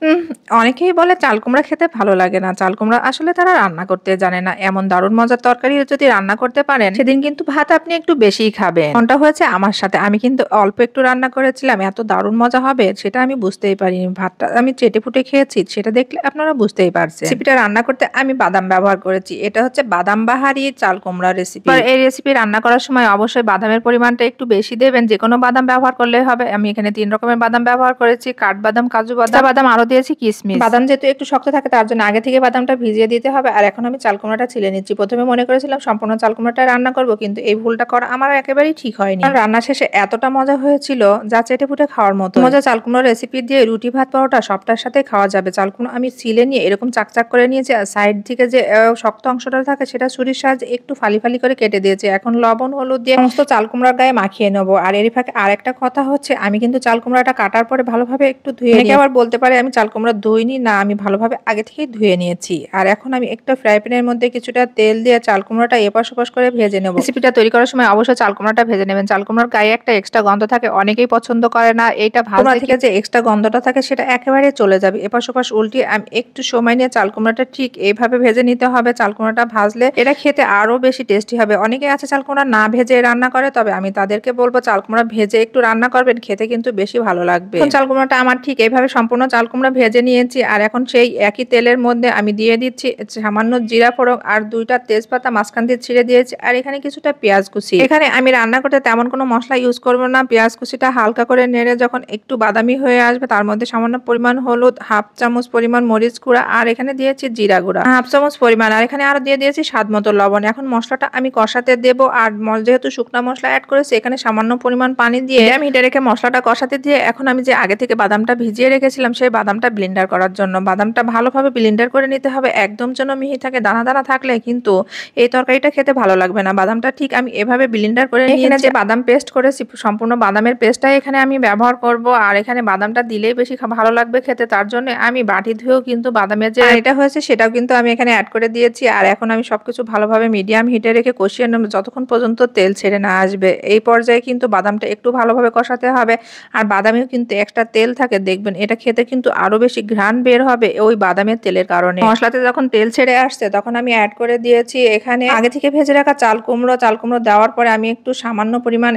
উম অনেকেই বলে চাল কুমড়া খেতে ভালো লাগে না। চাল কুমড়া আসলে তারা রান্না করতে জানে না। এমন দারুণ মজার তরকারি যদি রান্না করতে পারেন, সেদিন কিন্তু ভাত আপনি একটু বেশিই খাবেন। এমনটা হয়েছে আমার সাথে। আমি কিন্তু অল্প একটু রান্না করেছিলাম। এত দারুণ মজা হবে সেটা আমি বুঝতেই পারিনি। ভাতটা আমি চেটেপুটে খেয়েছি সেটা দেখলে আপনারা বুঝতেই পারছেন। রেসিপিটা রান্না করতে আমি বাদাম ব্যবহার করেছি। এটা হচ্ছে বাদাম বাহারি চাল কুমড়া রেসিপি। এবার এই রেসিপি রান্না করার সময় অবশ্যই বাদামের পরিমাণটা একটু বেশি দেবেন। যেকোনো বাদাম ব্যবহার করলেই হবে। আমি এখানে ৩ রকমের বাদাম ব্যবহার করেছি। কাঠবাদাম, কাজু বাদাম, পিস্তা বাদাম আরো দিয়েছি কিশমিশ। বাদাম যেহেতু একটু শক্ত থাকে তার জন্য আগে থেকে বাদামটা ভিজিয়ে দিতে হবে। আর এখন আমি চাল কুমড়াটা ছিলে নিচ্ছি। ১ম এ মনে করেছিলাম সম্পূর্ণ চাল কুমড়াটা রান্না করব, কিন্তু এই ভুলটা করা আমার একেবারেই ঠিক হয়নি। কারণ রান্না শেষে এতটা মজা হয়েছিল যা চেটেপুটে খাওয়ার মতো। মজা চাল কুমড়োর রেসিপি দিয়ে রুটি, ভাত, পরোটা সবটার সাথে খাওয়া যাবে। চাল কুমড়ো আমি ছিলে নিয়ে এরকম চাকচাক করে নিয়েছি। আর সাইড থেকে যে শক্ত অংশটা থাকে সেটা ছুরির সাহায্যে একটু ফালি ফালি করে কেটে দিয়েছি। এখন লবণ, হলুদ দিয়ে সমস্ত চাল কুমড়ার গায়ে মাখিয়ে নেব। আর এরই ফাঁকে আরেকটা কথা হচ্ছে, আমি কিন্তু চাল কুমড়াটা কাটার পরে ভালোভাবে একটু ধুয়ে নিই। আবার বলতে পারে আমি চাল কুমড়া ধুইনি, না আমি ভালোভাবে আগে থেকেই ধুয়ে নিয়েছি। আর এখন আমি একটা ফ্রাই প্যানের মধ্যে কিছুটা তেল দিয়ে চাল কুমড়াটা এপাশ ওপাশ করে ভেজে নেব। রেসিপিটা তৈরি করার সময় অবশ্যই চাল কুমড়াটা ভেজে নেবেন। চাল কুমড়ার গায়ে একটা এক্সট্রা গন্ধ থাকে, অনেকেই পছন্দ করে না। এইটা ভাজা থেকে যে এক্সট্রা গন্ধটা থাকে সেটা একেবারে চলে যাবে। এপাশ ওপাশ উল্টিয়ে আমি একটু সময় নিয়ে চাল কুমড়াটা ঠিক এইভাবে ভেজে নিতে হবে। চাল কুমড়াটা ভাজলে এটা খেতে আরো বেশি টেস্টি হবে। অনেকে আছে চাল কুমড়া না ভেজে রান্না করে, তবে আমি তাদেরকে বলবো চাল কুমড়া ভেজে একটু রান্না করবেন, খেতে কিন্তু বেশি ভালো লাগবে। এখন চাল কুমড়াটা আমার ঠিক এইভাবে সম্পূর্ণ চাল কুমড়া ভেজে নিয়েছি। আর এখন সেই একই তেলের মধ্যে আমি দিয়ে দিচ্ছি সামান্য জিরা ফোড়ন আর ২টা তেজপাতা মাঝখান দিয়ে ছিঁড়ে দিয়েছি। আর এখানে কিছুটা পেঁয়াজ কুচি। এখানে আমি রান্না করতে তেমন কোনো মশলা ইউজ করব না। পেঁয়াজ কুচিটা হালকা করে নেড়ে যখন একটু বাদামি হয়ে আসবে তার মধ্যে সামান্য পরিমাণ হলুদ, 1/2 চামচ পরিমাণ মরিচ গুঁড়া, আর এখানে দিয়েছি জিরা গুঁড়া 1/2 চামচ পরিমাণ, আর এখানে আরো দিয়ে দিয়েছি স্বাদ মতো লবণ। এখন মশলাটা আমি কষাতে দেব। আর যেহেতু শুকনো মশলা অ্যাড করেছি এখানে সামান্য পরিমাণ পানি দিয়ে আমি হিটে রেখে মশলাটা কষাতে দিয়ে এখন আমি যে আগে থেকে বাদামটা ভিজিয়ে রেখেছিলাম সেই বাদামটা ব্লেন্ডার করার জন্য। বাদামটা ভালোভাবে ব্লেন্ডার করে নিতে হবে, একদম যেন মিহি থাকে। দানা দানা থাকলে কিন্তু এই তরকারিটা খেতে ভালো লাগবে না। বাদামটা ঠিক আমি এভাবে ব্লেন্ডার করে এখানে যে বাদাম পেস্ট করেছি সম্পূর্ণ বাদামের পেস্টটাই এখানে আমি ব্যবহার করব। আর এখানে বাদামটা দিলেই বেশি ভালো লাগবে খেতে, তার জন্য আমি বাটি ধুয়েও কিন্তু বাদামের যে এটা হয়েছে সেটাও কিন্তু আমি এখানে অ্যাড করে দিয়েছি। আর এখন আমি সবকিছু ভালোভাবে মিডিয়াম হিটে রেখে কষিয়ে নেব যতক্ষণ পর্যন্ত তেল ছেড়ে না আসবে। এই পর্যায়ে কিন্তু বাদামটা একটু ভালোভাবে কষাতে হবে। আর বাদামেও কিন্তু একটা তেল থাকে, দেখবেন এটা খেতে কিন্তু আরো বেশি ঘ্রাণ বের হবে ওই বাদামের তেলের কারণে। মশলাতে যখন তেল ছেড়ে আসছে তখন আমি অ্যাড করে দিয়েছি এখানে আগে থেকে ভেজে রাখা চাল কুমড়ো। চাল কুমড়ো দেওয়ার পরে আমি একটু সামান্য পরিমাণ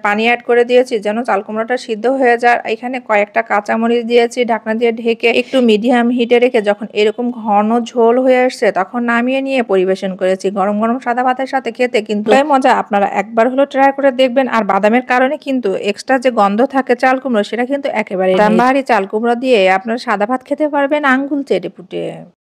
পানি অ্যাড করে দিয়েছি যেন চাল কুমড়োটা সিদ্ধ হয়ে যায়। এখানে কয়েকটা কাঁচামরিচ দিয়েছি, ঢাকনা দিয়ে ঢেকে একটু মিডিয়াম হিটে রেখে যখন এরকম ঘন ঝোল হয়ে আসছে তখন নামিয়ে নিয়ে পরিবেশন করেছি। গরম গরম সাদা ভাতের সাথে খেতে কিন্তু মজা। আপনারা একবার হলো ট্রাই করে দেখবেন। আর বাদামের কারণে কিন্তু এক্সট্রা যে গন্ধ থাকে চাল কুমড়ো সেটা কিন্তু একেবারে বাদাম বাহারি চাল কুমড়ো দিয়ে আপনারা সাদা ভাত খেতে পারবেন আঙ্গুল চেটে পুটে।